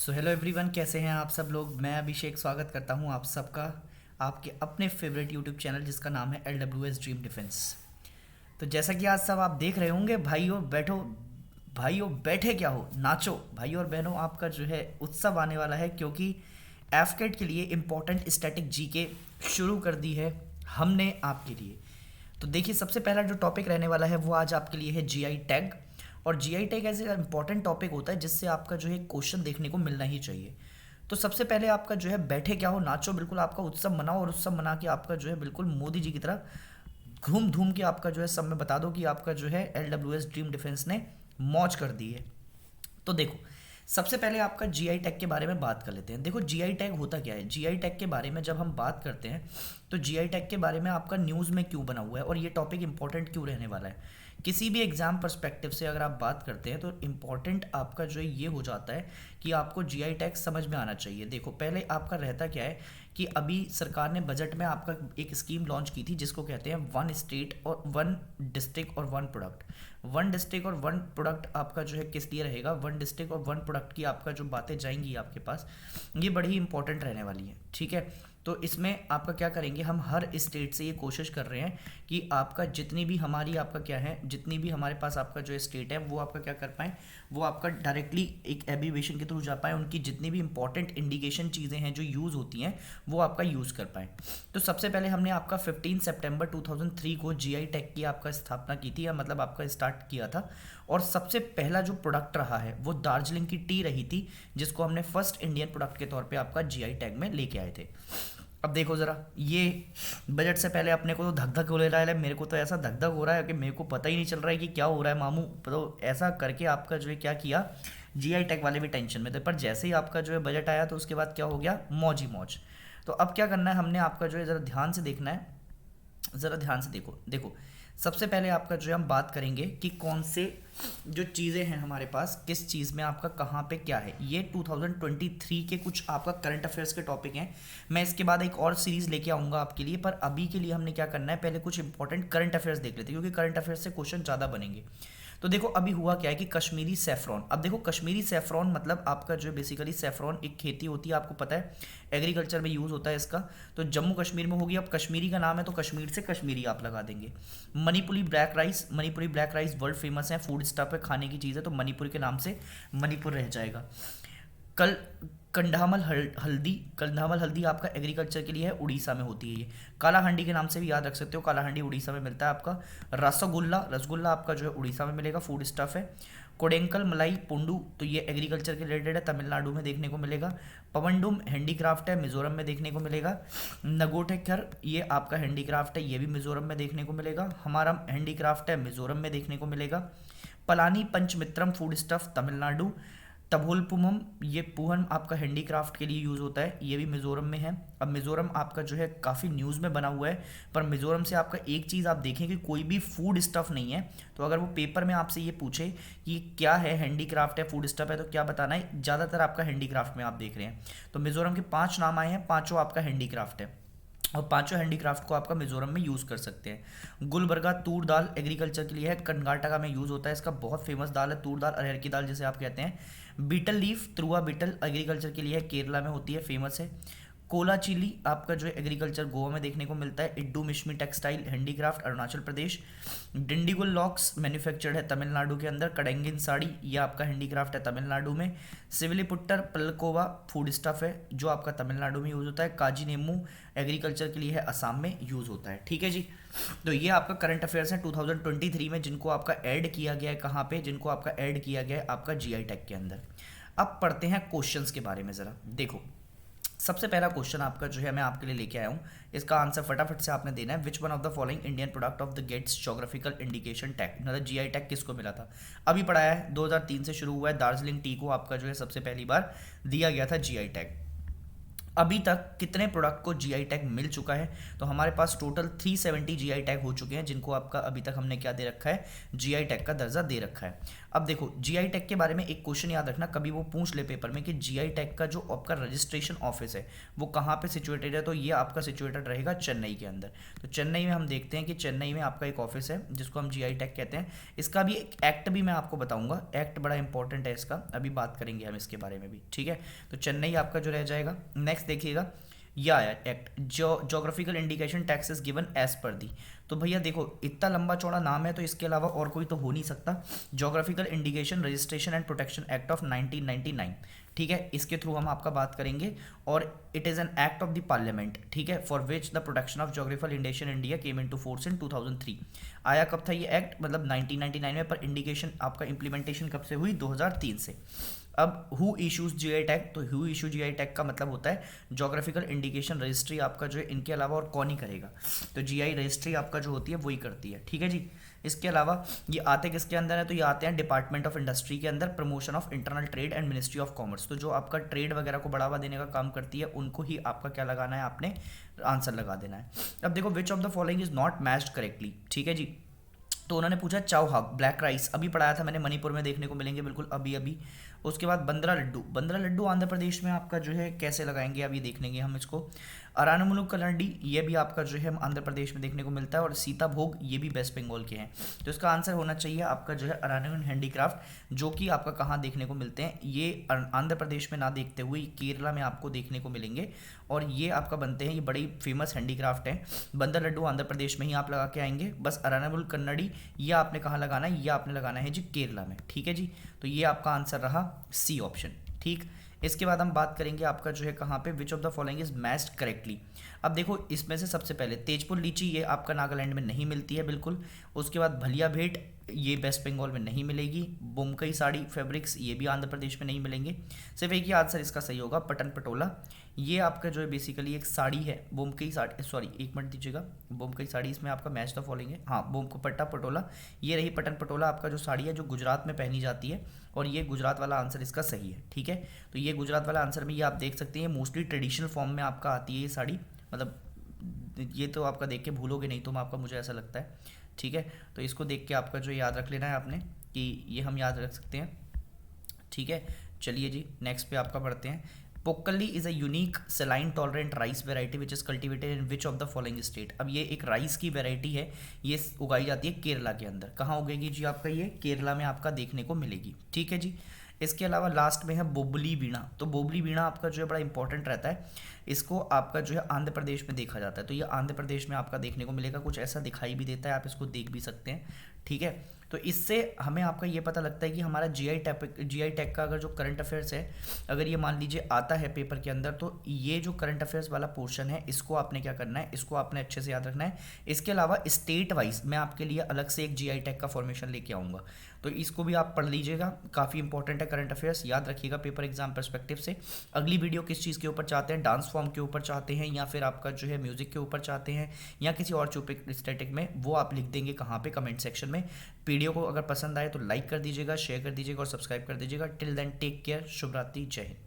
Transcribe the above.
So hello everyone, कैसे हैं आप सब लोग। मैं अभिषेक स्वागत करता हूं आप सबका आपके अपने फेवरेट यूट्यूब चैनल जिसका नाम है LWS ड्रीम डिफेंस। तो जैसा कि आज सब आप देख रहे होंगे, भाइयों बैठो, भाइयों बैठे क्या हो, नाचो भाइयों और बहनों। आपका जो है उत्सव आने वाला है, क्योंकि एफकेट के लिए इम्पोर्टेंट स्टैटिक जीके शुरू कर दी है हमने आपके लिए। तो देखिए, सबसे पहला जो टॉपिक रहने वाला है वो आज आपके लिए है जीआई टैग। और जीआई टैग ऐसे इंपॉर्टेंट टॉपिक होता है जिससे आपका जो है क्वेश्चन देखने को मिलना ही चाहिए। तो सबसे पहले आपका जो है बैठे क्या हो, नाचो, बिल्कुल आपका उत्सव मनाओ, और उत्सव मना के आपका जो है बिल्कुल मोदी जी की तरह घूम धूम के आपका जो है सब में बता दो कि आपका जो है LWS ड्रीम डिफेंस ने मौज कर दी है। तो देखो, सबसे पहले आपका जीआई टैग के बारे में बात कर लेते हैं। देखो, जीआई टैग होता क्या है। जीआई टैग के बारे में जब हम बात करते हैं तो जीआई टैग के बारे में आपका न्यूज़ में क्यों बना हुआ है और ये टॉपिक इंपॉर्टेंट क्यों रहने वाला है। किसी भी एग्जाम पर्सपेक्टिव से अगर आप बात करते हैं तो इम्पॉर्टेंट आपका जो है ये हो जाता है कि आपको जीआई टैग समझ में आना चाहिए। देखो, पहले आपका रहता क्या है कि अभी सरकार ने बजट में आपका एक स्कीम लॉन्च की थी जिसको कहते हैं वन स्टेट और वन डिस्ट्रिक्ट और वन प्रोडक्ट। वन डिस्ट्रिक्ट और वन प्रोडक्ट आपका जो है किस लिए रहेगा, वन डिस्ट्रिक्ट और वन प्रोडक्ट की आपका जो बातें जाएंगी आपके पास, ये बड़ी ही इंपॉर्टेंट रहने वाली है। ठीक है, तो इसमें आपका क्या करेंगे, हम हर स्टेट से ये कोशिश कर रहे हैं कि आपका जितनी भी हमारी आपका क्या है, जितनी भी हमारे पास आपका जो स्टेट है वो आपका क्या कर पाएँ, वो आपका डायरेक्टली एक एब्रीविएशन के थ्रू जा पाए, उनकी जितनी भी इंपॉर्टेंट इंडिकेशन चीज़ें हैं जो यूज़ होती हैं वो आपका यूज़ कर पाएँ। तो सबसे पहले हमने आपका 15 सितंबर 2003 को जीआई टैग की आपका स्थापना की थी, या मतलब आपका स्टार्ट किया था। और सबसे पहला जो प्रोडक्ट रहा है वो दार्जिलिंग की टी रही थी, जिसको हमने फर्स्ट इंडियन प्रोडक्ट के तौर पे आपका जीआई टैग में लेके आए थे। अब देखो ज़रा, ये बजट से पहले अपने को तो धक धक हो ले रहा है, मेरे को तो ऐसा धक धक हो रहा है कि मेरे को पता ही नहीं चल रहा है कि क्या हो रहा है मामू। तो ऐसा करके आपका जो है क्या किया, जीआई टैग वाले भी टेंशन में थे, पर जैसे ही आपका जो है बजट आया तो उसके बाद क्या हो गया, मौज ही मौज। तो अब क्या करना है, हमने आपका जो है ज़रा ध्यान से देखना है, ज़रा ध्यान से देखो। देखो, सबसे पहले आपका जो है हम बात करेंगे कि कौन से जो चीज़ें हैं हमारे पास, किस चीज़ में आपका कहाँ पे क्या है। ये 2023 के कुछ आपका करंट अफेयर्स के टॉपिक हैं। मैं इसके बाद एक और सीरीज़ लेके आऊँगा आपके लिए, पर अभी के लिए हमने क्या करना है, पहले कुछ इंपॉर्टेंट करंट अफेयर्स देख लेते हैं, क्योंकि करंट अफेयर्स से क्वेश्चन ज़्यादा बनेंगे। तो देखो, अभी हुआ क्या है कि कश्मीरी सेफ्रॉन, अब देखो कश्मीरी सेफ्रॉन मतलब आपका जो बेसिकली सेफ्रॉन एक खेती होती है, आपको पता है एग्रीकल्चर में यूज़ होता है इसका। तो जम्मू कश्मीर में होगी, अब कश्मीरी का नाम है तो कश्मीर से कश्मीरी आप लगा देंगे। Manipuri black rice, Manipuri black rice world famous है, फूड स्टफ है, खाने की चीज़ है, तो मणिपुर के नाम से मणिपुर रह जाएगा। कल कंडामल हल्दी, कंडामल हल्दी आपका एग्रीकल्चर के लिए है, उड़ीसा में होती है ये। कालाहांडी के नाम से भी याद रख सकते हो, कालाहांडी उड़ीसा में मिलता है आपका। रसगुल्ला, रसगुल्ला आपका जो है उड़ीसा में मिलेगा, फूड स्टफ है। कोडेंकल मलाई पुंडू, तो ये एग्रीकल्चर के रिलेटेड है, तमिलनाडु में देखने को मिलेगा। पवनडुम हैंडीक्राफ्ट है, मिजोरम में देखने को मिलेगा। नगोटेकर, ये आपका हैंडीक्राफ्ट है, ये भी मिजोरम में देखने को मिलेगा। हमारा हैंडीक्राफ्ट है, मिजोरम में देखने को मिलेगा। Palani panchamirtham food stuff, Tamil Nadu. तभोलपुमम, ये पूहन आपका हैंडीक्राफ्ट के लिए यूज़ होता है, ये भी मिज़ोरम में है। अब मिज़ोरम आपका जो है काफ़ी न्यूज़ में बना हुआ है, पर मिज़ोरम से आपका एक चीज़ आप देखें कि कोई भी फूड स्टफ़ नहीं है। तो अगर वो पेपर में आपसे ये पूछे कि क्या है, हैंडीक्राफ्ट है, फूड स्टफ़ है, तो क्या बताना है, ज़्यादातर आपका हैंडीक्राफ्ट में आप देख रहे हैं। तो मिज़ोरम के 5 नाम आए हैं, पाँचों आपका हैंडीक्राफ्ट है, और पांचों हैंडीक्राफ्ट को आपका मिजोरम में यूज़ कर सकते हैं। गुलबर्गा तूर दाल एग्रीकल्चर के लिए है, कर्नाटका में यूज़ होता है, इसका बहुत फेमस दाल है तूर दाल, अरहर की दाल जिसे आप कहते हैं। बीटल लीफ त्रुआ बीटल एग्रीकल्चर के लिए है, केरला में होती है, फेमस है। कोला चिली आपका जो है एग्रीकल्चर गोवा में देखने को मिलता है। इड्डू Mishmi textile handicraft Arunachal Pradesh. Dindigul locks manufactured है तमिलनाडु के अंदर। कडेंगिन साड़ी, ये आपका हैंडीक्राफ्ट है तमिलनाडु में। सिविलीपुट्टर पलकोवा फूड स्टफ है जो आपका तमिलनाडु में यूज़ होता है। काजी नेमू एग्रीकल्चर के लिए है, असम में यूज़ होता है। ठीक है जी, तो ये आपका करंट अफेयर्स है 2023 में, जिनको आपका ऐड किया गया है कहाँ पे, जिनको आपका ऐड किया गया है आपका जीआई टैग के अंदर। अब पढ़ते हैं क्वेश्चंस के बारे में ज़रा। देखो, सबसे पहला क्वेश्चन आपका जो है मैं आपके लिए लेके आया हूँ, इसका आंसर फटाफट से आपने देना है। Which one of the following Indian product of the gates geographical indication tag, मतलब जीआई टैग किसको मिला था। अभी पढ़ाया है, 2003 से शुरू हुआ है, दार्जिलिंग टी को आपका जो है सबसे पहली बार दिया गया था जीआई टैग। अभी तक कितने प्रोडक्ट को जीआई टैग मिल चुका है, तो हमारे पास टोटल 370 जीआई टैग हो चुके हैं, जिनको आपका अभी तक हमने क्या दे रखा है, जीआई टैग का दर्जा दे रखा है। अब देखो जीआई टैग के बारे में एक क्वेश्चन याद रखना, कभी वो पूछ ले पेपर में कि जीआई टैग का जो आपका रजिस्ट्रेशन ऑफिस है वो कहाँ पे सिचुएटेड है, तो ये आपका सिचुएटेड रहेगा चेन्नई के अंदर। तो चेन्नई में हम देखते हैं कि चेन्नई में आपका एक ऑफिस है जिसको हम जीआई टैग कहते हैं। इसका भी एक एक्ट भी मैं आपको बताऊंगा, एक्ट बड़ा इंपॉर्टेंट है इसका, अभी बात करेंगे हम इसके बारे में भी, ठीक है। तो चेन्नई आपका जो रह जाएगा। नेक्स्ट देखिएगा, या act geographical indication tags is given as per the. तो भैया देखो इतना लंबा चौड़ा नाम है तो इसके अलावा और कोई तो हो नहीं सकता। Geographical indication registration and protection act of 1999, ठीक है, इसके थ्रू हम आपका बात करेंगे। और it is an act of the parliament, ठीक है, for which the protection of geographical indication India came into force in 2003। आया कब था ये एक्ट, मतलब 1999 में, पर इंडिकेशन आपका इंप्लीमेंटेशन कब से हुई, 2003 से। अब हु इशूज जीआई टैग, तो हु इशू जीआई टैग का मतलब होता है जोग्राफिकल इंडिकेशन रजिस्ट्री आपका जो है इनके अलावा और कौन ही करेगा, तो जीआई रजिस्ट्री आपका जो होती है वही करती है, ठीक है जी। इसके अलावा ये आते किसके अंदर है, तो ये आते हैं डिपार्टमेंट ऑफ इंडस्ट्री के अंदर, promotion of internal trade and ministry of commerce. तो जो आपका ट्रेड वगैरह को बढ़ावा देने का काम करती है उनको ही आपका क्या लगाना है, आपने आंसर लगा देना है। अब देखो which of the following is not matched correctly, ठीक है जी। तो उन्होंने पूछा चाउ हाक ब्लैक राइस, अभी पढ़ाया था मैंने, मणिपुर में देखने को मिलेंगे बिल्कुल अभी अभी। उसके बाद बंदरा लड्डू, बंदरा लड्डू आंध्र प्रदेश में आपका जो है कैसे लगाएंगे अभी देखेंगे हम इसको। अरानमुलु कलंडी, ये भी आपका जो है आंध्र प्रदेश में देखने को मिलता है। और सीता भोग, ये भी वेस्ट बंगाल के हैं। तो इसका आंसर होना चाहिए आपका जो है अरानमुलु हैंडीक्राफ्ट, जो कि आपका कहाँ देखने को मिलते हैं, ये आंध्र प्रदेश में ना देखते हुए केरला में आपको देखने को मिलेंगे। और ये आपका बनते हैं, ये बड़ी फेमस हैंडीक्राफ्ट हैं। बंदर लड्डू आंध्र प्रदेश में ही आप लगा के आएंगे। बस अरानमुलु कन्नड़ी ये आपने कहाँ लगाना है, ये आपने लगाना है जी केरला में, ठीक है जी। तो ये आपका आंसर रहा सी ऑप्शन, ठीक। इसके बाद हम बात करेंगे आपका जो है कहाँ पे, which of the following is matched correctly. अब देखो इसमें से सबसे पहले तेजपुर लीची, ये आपका नागालैंड में नहीं मिलती है बिल्कुल। उसके बाद भलिया भेंट, ये वेस्ट बंगाल में नहीं मिलेगी। बुमकई साड़ी फैब्रिक्स, ये भी आंध्र प्रदेश में नहीं मिलेंगे। सिर्फ एक ही आंसर इसका सही होगा, पटन पटोला, ये आपका जो है बेसिकली एक साड़ी है, बुमकई साड़ी, सॉरी एक मिनट दीजिएगा, बुमकई साड़ी इसमें आपका मैच द फॉलोइंग है, हाँ बुमपट्टा पटोला, ये रही पटन पटोला आपका जो साड़ी है जो गुजरात में पहनी जाती है। और ये गुजरात वाला आंसर इसका सही है, ठीक है। तो ये गुजरात वाला आंसर में ये आप देख सकते हैं, मोस्टली ट्रेडिशनल फॉर्म में आपका आती है ये साड़ी, मतलब ये तो आपका देख के भूलोगे नहीं तुम, आपका मुझे ऐसा लगता है, ठीक है। तो इसको देख के आपका जो याद रख लेना है आपने कि ये हम याद रख सकते हैं, ठीक है। चलिए जी नेक्स्ट पे आपका पढ़ते हैं। Pokkali is a unique सेलाइन tolerant rice variety which is cultivated in which of the following state. अब ये एक राइस की वेराइटी है, ये उगाई जाती है केरला के अंदर। कहाँ उगेगी जी आपका, ये केरला में आपका देखने को मिलेगी, ठीक है जी। इसके अलावा लास्ट में है बोबली वीणा। तो बोबली वीणा आपका जो है बड़ा इंपॉर्टेंट रहता है, इसको आपका जो है आंध्र प्रदेश में देखा जाता है। तो ये आंध्र प्रदेश में आपका देखने को मिलेगा, कुछ ऐसा दिखाई भी देता है, आप इसको देख भी सकते हैं, ठीक है। तो इससे हमें आपका ये पता लगता है कि हमारा जीआई टैग का अगर जो करंट अफेयर्स है, अगर ये मान लीजिए आता है पेपर के अंदर, तो ये जो करंट अफेयर्स वाला पोर्शन है इसको आपने क्या करना है, इसको आपने अच्छे से याद रखना है। इसके अलावा स्टेट वाइज मैं आपके लिए अलग से एक जीआई टैग का फॉर्मेशन लेके आऊँगा, तो इसको भी आप पढ़ लीजिएगा, काफ़ी इंपॉर्टेंट है करंट अफेयर्स, याद रखिएगा पेपर एग्जाम परस्पेक्टिव से। अगली वीडियो किस चीज़ के ऊपर चाहते हैं, डांस फॉर्म के ऊपर चाहते हैं, या फिर आपका जो है म्यूजिक के ऊपर चाहते हैं, या किसी और टॉपिक स्टैटिक में, वो आप लिख देंगे कहाँ पे, कमेंट सेक्शन में। वीडियो को अगर पसंद आए तो लाइक कर दीजिएगा, शेयर कर दीजिएगा और सब्सक्राइब कर दीजिएगा। टिल देन टेक केयर, शुभ रात्रि, जय हिंद।